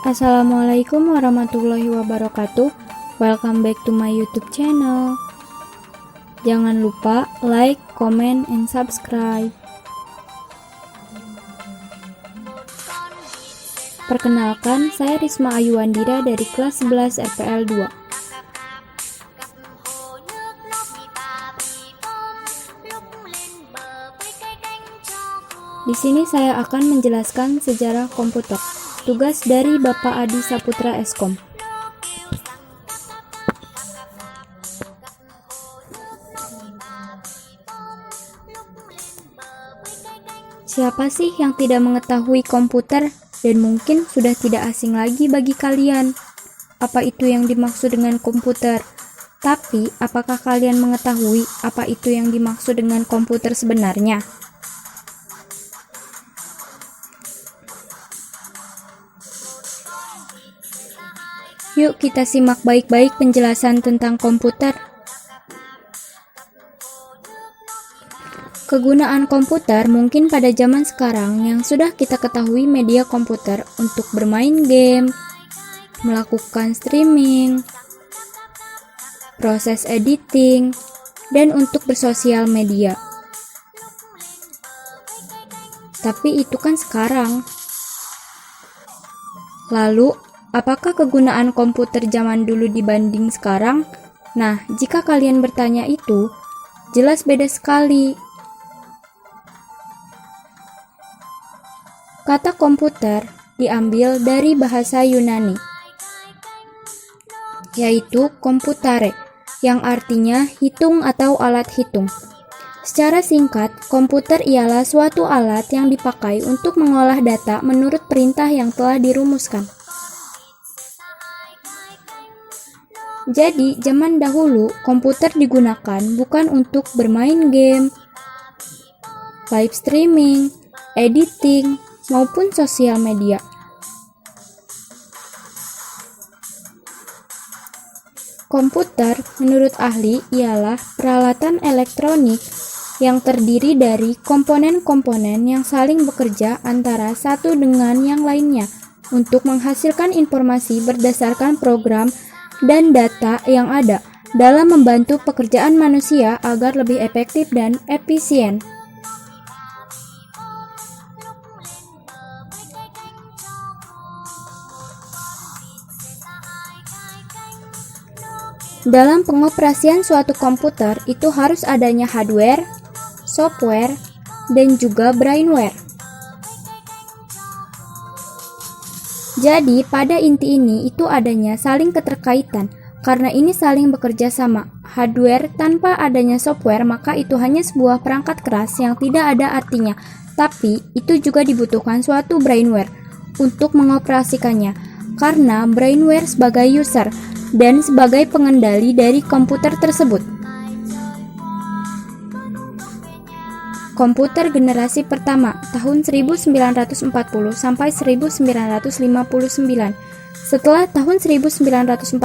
Assalamualaikum warahmatullahi wabarakatuh. Welcome back to my YouTube channel. Jangan lupa like, comment, and subscribe. Perkenalkan, saya Risma Ayu Wandira dari kelas 11 RPL 2. Di sini saya akan menjelaskan sejarah komputer. Tugas dari Bapak Adi Saputra Eskom. Siapa sih yang tidak mengetahui komputer dan mungkin sudah tidak asing lagi bagi kalian? Apa itu yang dimaksud dengan komputer? Tapi, apakah kalian mengetahui apa itu yang dimaksud dengan komputer sebenarnya? Yuk kita simak baik-baik penjelasan tentang komputer. Kegunaan komputer mungkin pada zaman sekarang yang sudah kita ketahui media komputer untuk bermain game, melakukan streaming, proses editing, dan untuk bersosial media. Tapi itu kan sekarang. Lalu, apakah kegunaan komputer zaman dulu dibanding sekarang? Nah, jika kalian bertanya itu, jelas beda sekali. Kata komputer diambil dari bahasa Yunani, yaitu computare, yang artinya hitung atau alat hitung. Secara singkat, komputer ialah suatu alat yang dipakai untuk mengolah data menurut perintah yang telah dirumuskan. Jadi, zaman dahulu, komputer digunakan bukan untuk bermain game, live streaming, editing, maupun sosial media. Komputer, menurut ahli, ialah peralatan elektronik yang terdiri dari komponen-komponen yang saling bekerja antara satu dengan yang lainnya untuk menghasilkan informasi berdasarkan program dan data yang ada dalam membantu pekerjaan manusia agar lebih efektif dan efisien. Dalam pengoperasian suatu komputer itu harus adanya hardware, software, dan juga brainware. Jadi, pada inti ini itu adanya saling keterkaitan. Karena ini saling bekerja sama. Hardware tanpa adanya software, maka itu hanya sebuah perangkat keras yang tidak ada artinya. Tapi, itu juga dibutuhkan suatu brainware untuk mengoperasikannya. Karena brainware sebagai user dan sebagai pengendali dari komputer tersebut. Komputer generasi pertama tahun 1940 sampai 1959. Setelah tahun 1940,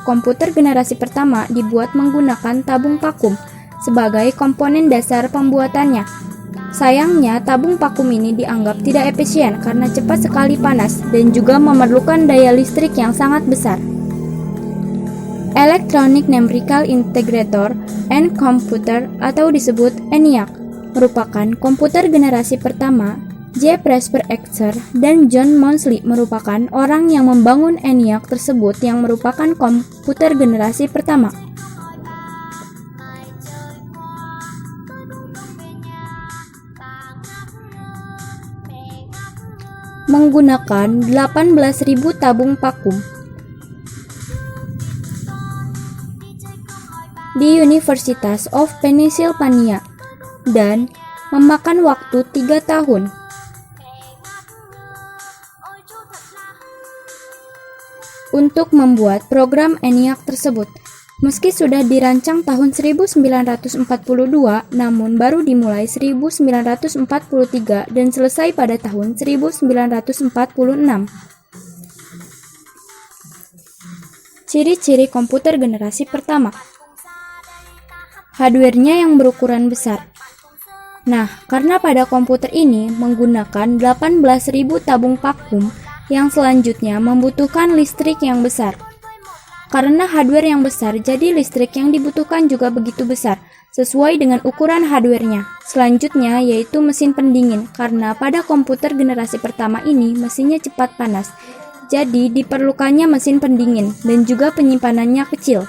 komputer generasi pertama dibuat menggunakan tabung vakum sebagai komponen dasar pembuatannya. Sayangnya, tabung vakum ini dianggap tidak efisien karena cepat sekali panas dan juga memerlukan daya listrik yang sangat besar. Electronic Numerical Integrator and Computer atau disebut ENIAC merupakan komputer generasi pertama. J. Presper Exer dan John Moseley merupakan orang yang membangun ENIAC tersebut yang merupakan komputer generasi pertama. Menggunakan 18.000 tabung vakum. Di University of Pennsylvania dan memakan waktu 3 tahun. Untuk membuat program ENIAC tersebut. Meski sudah dirancang tahun 1942, namun baru dimulai 1943 dan selesai pada tahun 1946. Ciri-ciri komputer generasi pertama. Hardware-nya yang berukuran besar. Nah, karena pada komputer ini menggunakan 18.000 tabung vakum, Yang selanjutnya membutuhkan listrik yang besar. Karena hardware yang besar, jadi listrik yang dibutuhkan juga begitu besar, sesuai dengan ukuran hardware-nya. Selanjutnya yaitu mesin pendingin, karena pada komputer generasi pertama ini mesinnya cepat panas. Jadi diperlukannya mesin pendingin dan juga penyimpanannya kecil.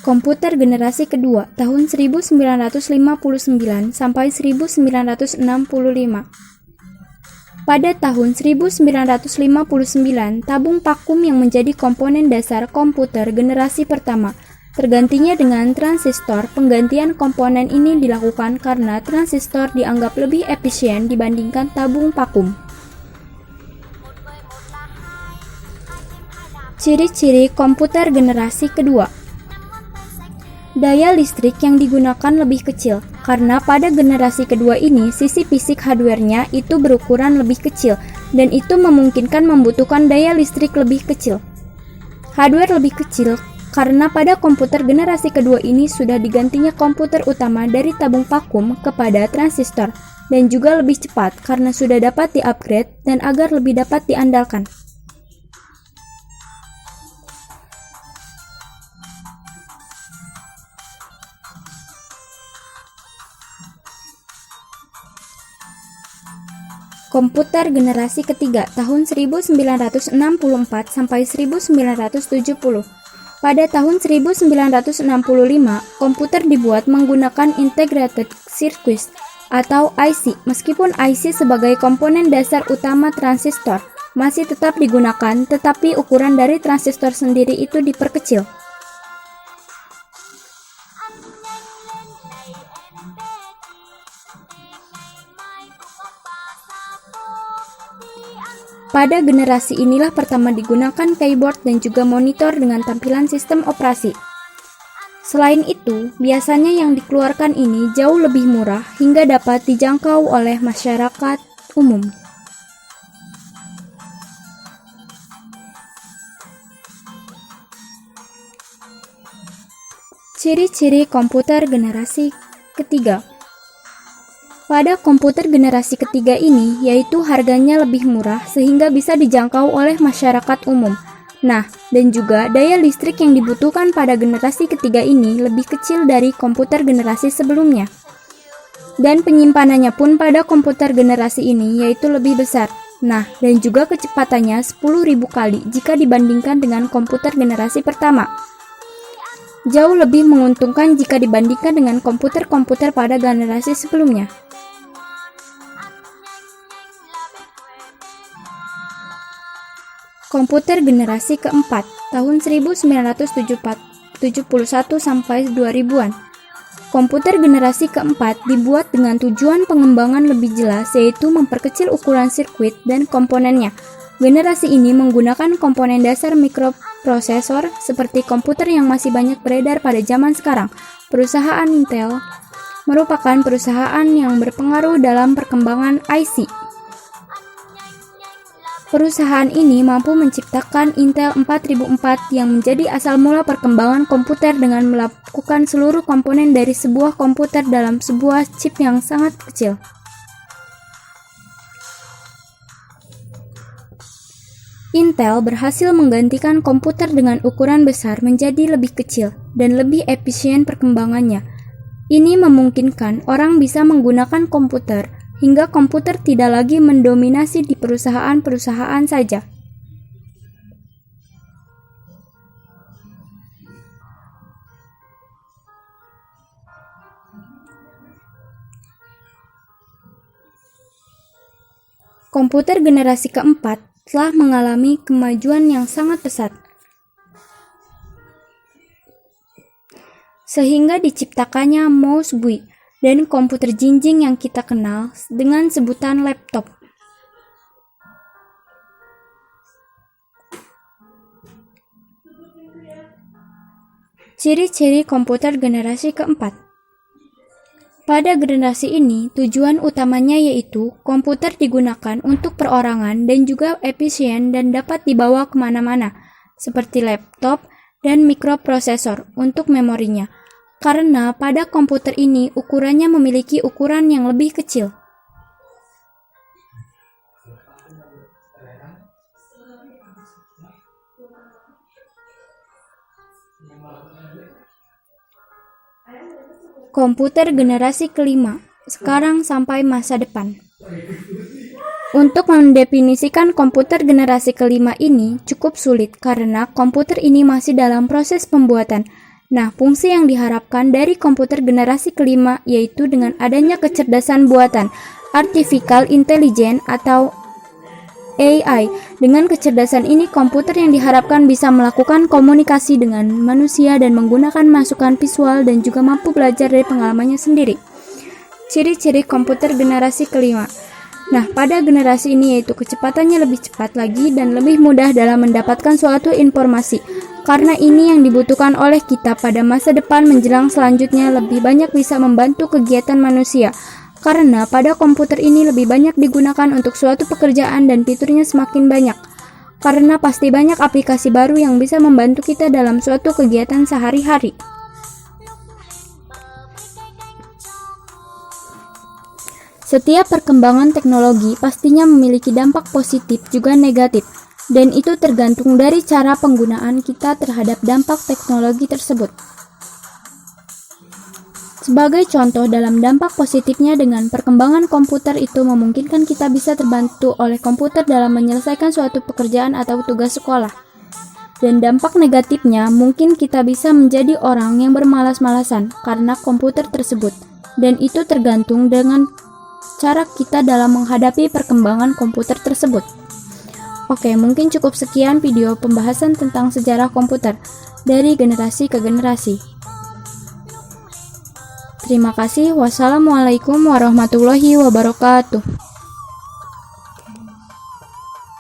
Komputer generasi kedua tahun 1959 sampai 1965. Pada tahun 1959, tabung vakum yang menjadi komponen dasar komputer generasi pertama. Tergantinya dengan transistor, penggantian komponen ini dilakukan karena transistor dianggap lebih efisien dibandingkan tabung vakum. Ciri-ciri komputer generasi kedua. Daya listrik yang digunakan lebih kecil, karena pada generasi kedua ini sisi fisik hardware-nya itu berukuran lebih kecil, dan itu memungkinkan membutuhkan daya listrik lebih kecil. Hardware lebih kecil, karena pada komputer generasi kedua ini sudah digantinya komputer utama dari tabung vakum kepada transistor, dan juga lebih cepat karena sudah dapat di-upgrade dan agar lebih dapat diandalkan. Komputer generasi ketiga tahun 1964 sampai 1970. Pada tahun 1965, komputer dibuat menggunakan Integrated Circuits atau IC. Meskipun IC sebagai komponen dasar utama transistor masih tetap digunakan, tetapi ukuran dari transistor sendiri itu diperkecil. Pada generasi inilah pertama digunakan keyboard dan juga monitor dengan tampilan sistem operasi. Selain itu, biasanya yang dikeluarkan ini jauh lebih murah hingga dapat dijangkau oleh masyarakat umum. Ciri-ciri komputer generasi ketiga. Pada komputer generasi ketiga ini, yaitu harganya lebih murah sehingga bisa dijangkau oleh masyarakat umum. Nah, dan juga daya listrik yang dibutuhkan pada generasi ketiga ini lebih kecil dari komputer generasi sebelumnya. Dan penyimpanannya pun pada komputer generasi ini yaitu lebih besar. Nah, dan juga kecepatannya 10.000 kali jika dibandingkan dengan komputer generasi pertama. Jauh lebih menguntungkan jika dibandingkan dengan komputer-komputer pada generasi sebelumnya. Komputer generasi keempat tahun 1971 sampai 2000-an. Komputer generasi keempat dibuat dengan tujuan pengembangan lebih jelas, yaitu memperkecil ukuran sirkuit dan komponennya. Generasi ini menggunakan komponen dasar mikroprosesor seperti komputer yang masih banyak beredar pada zaman sekarang. Perusahaan Intel merupakan perusahaan yang berpengaruh dalam perkembangan IC. Perusahaan ini mampu menciptakan Intel 4004 yang menjadi asal mula perkembangan komputer dengan melakukan seluruh komponen dari sebuah komputer dalam sebuah chip yang sangat kecil. Intel berhasil menggantikan komputer dengan ukuran besar menjadi lebih kecil dan lebih efisien perkembangannya. Ini memungkinkan orang bisa menggunakan komputer hingga komputer tidak lagi mendominasi di perusahaan-perusahaan saja. Komputer generasi keempat telah mengalami kemajuan yang sangat pesat, sehingga diciptakannya mouse GUI dan komputer jinjing yang kita kenal dengan sebutan laptop. Ciri-ciri komputer generasi keempat. Pada generasi ini, tujuan utamanya yaitu komputer digunakan untuk perorangan dan juga efisien dan dapat dibawa kemana-mana, seperti laptop dan mikroprosesor untuk memorinya. karena pada komputer ini ukurannya memiliki ukuran yang lebih kecil. Komputer generasi kelima, sekarang sampai masa depan. Untuk mendefinisikan komputer generasi kelima ini cukup sulit karena komputer ini masih dalam proses pembuatan. Nah, fungsi yang diharapkan dari komputer generasi kelima yaitu dengan adanya kecerdasan buatan, Artificial Intelligence atau AI. Dengan kecerdasan ini, komputer yang diharapkan bisa melakukan komunikasi dengan manusia dan menggunakan masukan visual dan juga mampu belajar dari pengalamannya sendiri. Ciri-ciri komputer generasi kelima. Nah, pada generasi ini yaitu kecepatannya lebih cepat lagi dan lebih mudah dalam mendapatkan suatu informasi. Karena ini yang dibutuhkan oleh kita pada masa depan menjelang selanjutnya lebih banyak bisa membantu kegiatan manusia. Karena pada komputer ini lebih banyak digunakan untuk suatu pekerjaan dan fiturnya semakin banyak. Karena pasti banyak aplikasi baru yang bisa membantu kita dalam suatu kegiatan sehari-hari. Setiap perkembangan teknologi pastinya memiliki dampak positif juga negatif, dan itu tergantung dari cara penggunaan kita terhadap dampak teknologi tersebut. Sebagai contoh dalam dampak positifnya dengan perkembangan komputer itu memungkinkan kita bisa terbantu oleh komputer dalam menyelesaikan suatu pekerjaan atau tugas sekolah. Dan dampak negatifnya mungkin kita bisa menjadi orang yang bermalas-malasan karena komputer tersebut, dan itu tergantung dengan cara kita dalam menghadapi perkembangan komputer tersebut. Oke, mungkin cukup sekian video pembahasan tentang sejarah komputer dari generasi ke generasi. Terima kasih. Wassalamualaikum warahmatullahi wabarakatuh.